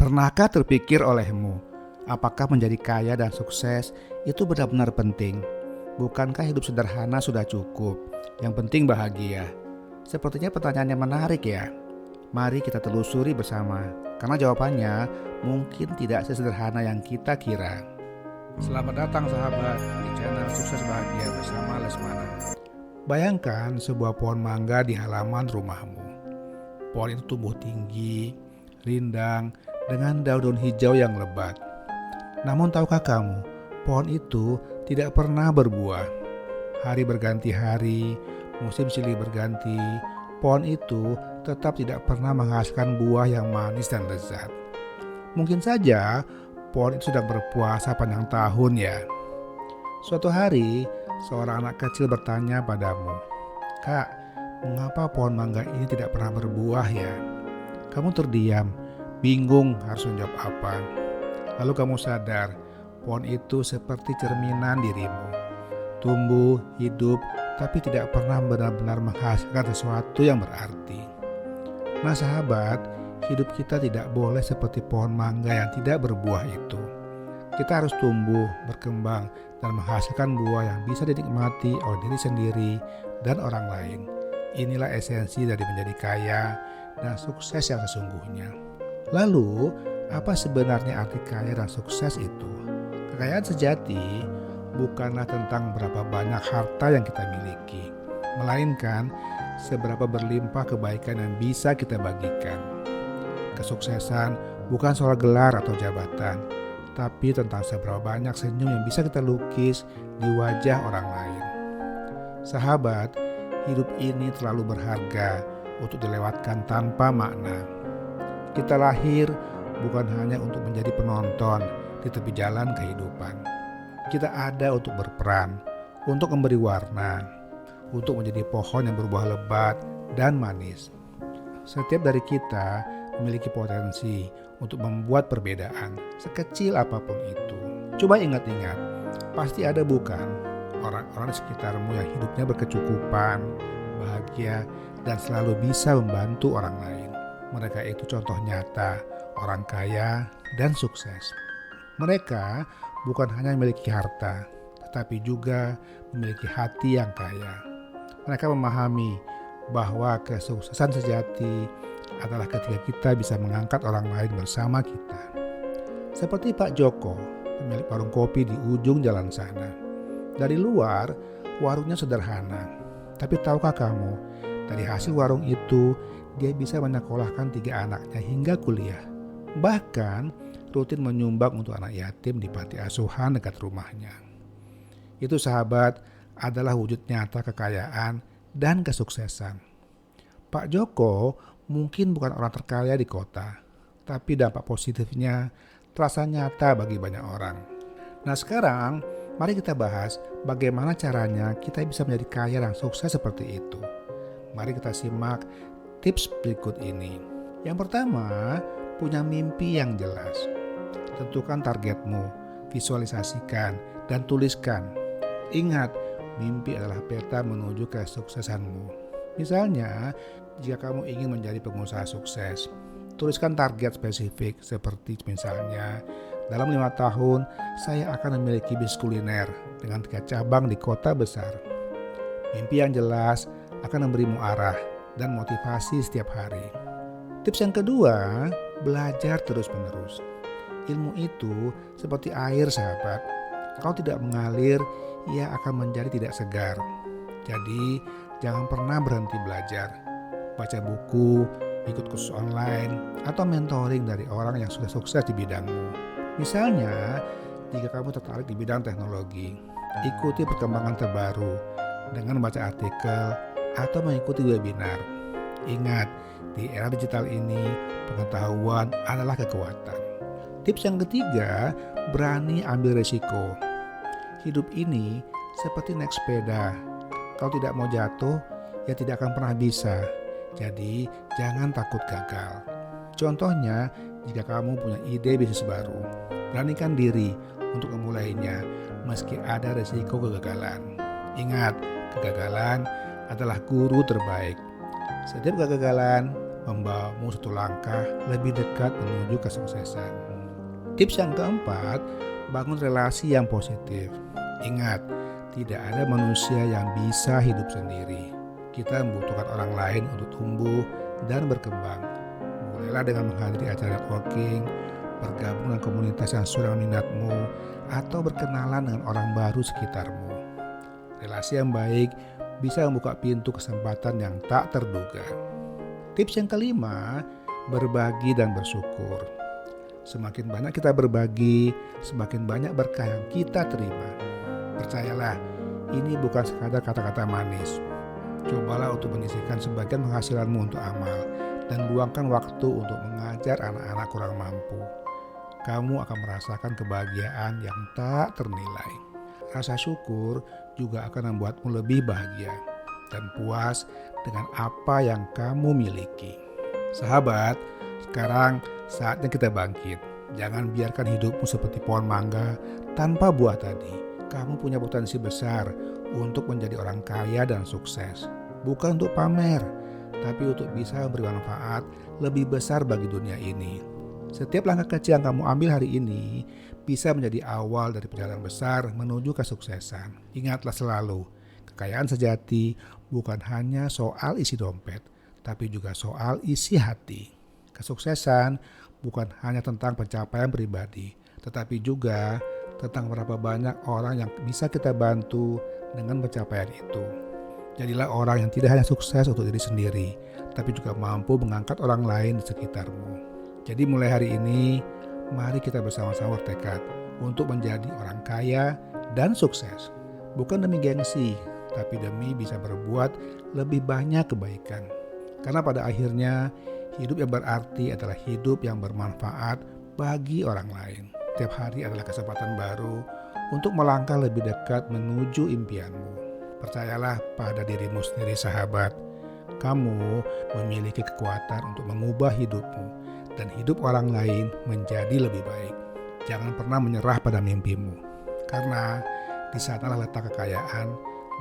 Pernahkah terpikir olehmu, apakah menjadi kaya dan sukses itu benar-benar penting? Bukankah hidup sederhana sudah cukup? Yang penting bahagia. Sepertinya pertanyaan yang menarik ya. Mari kita telusuri bersama, karena jawabannya mungkin tidak sesederhana yang kita kira. Selamat datang sahabat di channel Sukses Bahagia bersama Lesmana. Bayangkan sebuah pohon mangga di halaman rumahmu. Pohon itu tumbuh tinggi, rindang, dengan daun-daun hijau yang lebat. Namun tahukah kamu, pohon itu tidak pernah berbuah. Hari berganti hari, musim silih berganti, pohon itu tetap tidak pernah menghasilkan buah yang manis dan lezat. Mungkin saja pohon itu sedang berpuasa panjang tahun ya. Suatu hari, seorang anak kecil bertanya padamu, "Kak, mengapa pohon mangga ini tidak pernah berbuah ya?" Kamu terdiam, bingung harus menjawab apa. Lalu kamu sadar, pohon itu seperti cerminan dirimu. Tumbuh, hidup, tapi tidak pernah benar-benar menghasilkan sesuatu yang berarti. Nah sahabat, hidup kita tidak boleh seperti pohon mangga yang tidak berbuah itu. Kita harus tumbuh, berkembang, dan menghasilkan buah yang bisa dinikmati oleh diri sendiri dan orang lain. Inilah esensi dari menjadi kaya dan sukses yang sesungguhnya. Lalu, apa sebenarnya arti kaya dan sukses itu? Kekayaan sejati bukanlah tentang berapa banyak harta yang kita miliki, melainkan seberapa berlimpah kebaikan yang bisa kita bagikan. Kesuksesan bukan soal gelar atau jabatan, tapi tentang seberapa banyak senyum yang bisa kita lukis di wajah orang lain. Sahabat, hidup ini terlalu berharga untuk dilewatkan tanpa makna. Kita lahir bukan hanya untuk menjadi penonton di tepi jalan kehidupan. Kita ada untuk berperan, untuk memberi warna, untuk menjadi pohon yang berbuah lebat dan manis. Setiap dari kita memiliki potensi untuk membuat perbedaan, sekecil apapun itu. Coba ingat-ingat, pasti ada bukan orang-orang di sekitarmu yang hidupnya berkecukupan, bahagia, dan selalu bisa membantu orang lain. Mereka itu contoh nyata orang kaya dan sukses. Mereka bukan hanya memiliki harta, tetapi juga memiliki hati yang kaya. Mereka memahami bahwa kesuksesan sejati adalah ketika kita bisa mengangkat orang lain bersama kita. Seperti Pak Joko, pemilik warung kopi di ujung jalan sana. Dari luar, warungnya sederhana. Tapi tahukah kamu, dari hasil warung itu, dia bisa menyekolahkan 3 anaknya hingga kuliah. Bahkan rutin menyumbang untuk anak yatim di panti asuhan dekat rumahnya. Itu sahabat adalah wujud nyata kekayaan dan kesuksesan. Pak Joko mungkin bukan orang terkaya di kota, tapi dampak positifnya terasa nyata bagi banyak orang. Nah sekarang, mari kita bahas bagaimana caranya kita bisa menjadi kaya dan sukses seperti itu. Mari kita simak tips berikut ini. Yang pertama, punya mimpi yang jelas. Tentukan targetmu, visualisasikan, dan tuliskan. Ingat, mimpi adalah peta menuju kesuksesanmu. Misalnya, jika kamu ingin menjadi pengusaha sukses, tuliskan target spesifik seperti misalnya, dalam 5 tahun saya akan memiliki bisnis kuliner dengan 3 cabang di kota besar. Mimpi yang jelas akan memberimu arah dan motivasi setiap hari. Tips yang kedua, belajar terus-menerus. Ilmu itu seperti air sahabat. Kalau tidak mengalir, ia akan menjadi tidak segar. Jadi, jangan pernah berhenti belajar. Baca buku, ikut kursus online, atau mentoring dari orang yang sudah sukses di bidangmu. Misalnya, jika kamu tertarik di bidang teknologi, ikuti perkembangan terbaru dengan membaca artikel atau mengikuti webinar. Ingat, di era digital ini, pengetahuan adalah kekuatan. Tips yang ketiga, berani ambil resiko. Hidup ini seperti naik sepeda. Kalau tidak mau jatuh, ya tidak akan pernah bisa. Jadi, jangan takut gagal. Contohnya, jika kamu punya ide bisnis baru, beranikan diri untuk memulainya meski ada resiko kegagalan. Ingat, kegagalan adalah guru terbaik. Setiap kegagalan membawamu satu langkah lebih dekat menuju kesuksesan. Tips yang keempat, bangun relasi yang positif. Ingat, tidak ada manusia yang bisa hidup sendiri. Kita membutuhkan orang lain untuk tumbuh dan berkembang. Mulailah dengan menghadiri acara networking, bergabung dengan komunitas yang sesuai dengan minatmu, atau berkenalan dengan orang baru sekitarmu. Relasi yang baik bisa membuka pintu kesempatan yang tak terduga. Tips yang kelima, berbagi dan bersyukur. Semakin banyak kita berbagi, semakin banyak berkah yang kita terima. Percayalah, ini bukan sekadar kata-kata manis. Cobalah untuk menyisihkan sebagian penghasilanmu untuk amal dan luangkan waktu untuk mengajar anak-anak kurang mampu. Kamu akan merasakan kebahagiaan yang tak ternilai. Rasa syukur juga akan membuatmu lebih bahagia dan puas dengan apa yang kamu miliki. Sahabat, sekarang saatnya kita bangkit. Jangan biarkan hidupmu seperti pohon mangga tanpa buah tadi. Kamu punya potensi besar untuk menjadi orang kaya dan sukses. Bukan untuk pamer, tapi untuk bisa memberi manfaat lebih besar bagi dunia ini. Setiap langkah kecil yang kamu ambil hari ini bisa menjadi awal dari perjalanan besar menuju kesuksesan. Ingatlah selalu, kekayaan sejati bukan hanya soal isi dompet, tapi juga soal isi hati. Kesuksesan bukan hanya tentang pencapaian pribadi, tetapi juga tentang berapa banyak orang yang bisa kita bantu dengan pencapaian itu. Jadilah orang yang tidak hanya sukses untuk diri sendiri, tapi juga mampu mengangkat orang lain di sekitarmu. Jadi mulai hari ini, mari kita bersama-sama bertekad untuk menjadi orang kaya dan sukses. Bukan demi gengsi, tapi demi bisa berbuat lebih banyak kebaikan. Karena pada akhirnya, hidup yang berarti adalah hidup yang bermanfaat bagi orang lain. Tiap hari adalah kesempatan baru untuk melangkah lebih dekat menuju impianmu. Percayalah pada dirimu sendiri, sahabat. Kamu memiliki kekuatan untuk mengubah hidupmu dan hidup orang lain menjadi lebih baik. Jangan pernah menyerah pada mimpimu, karena di sanalah letak kekayaan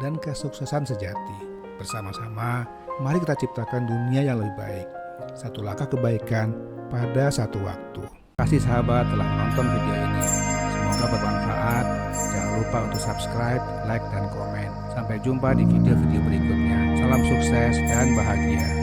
dan kesuksesan sejati. Bersama-sama, mari kita ciptakan dunia yang lebih baik. Satu langkah kebaikan pada satu waktu. Terima kasih sahabat telah menonton video ini. Semoga bermanfaat. Jangan lupa untuk subscribe, like, dan komen. Sampai jumpa di video-video berikutnya. Salam sukses dan bahagia.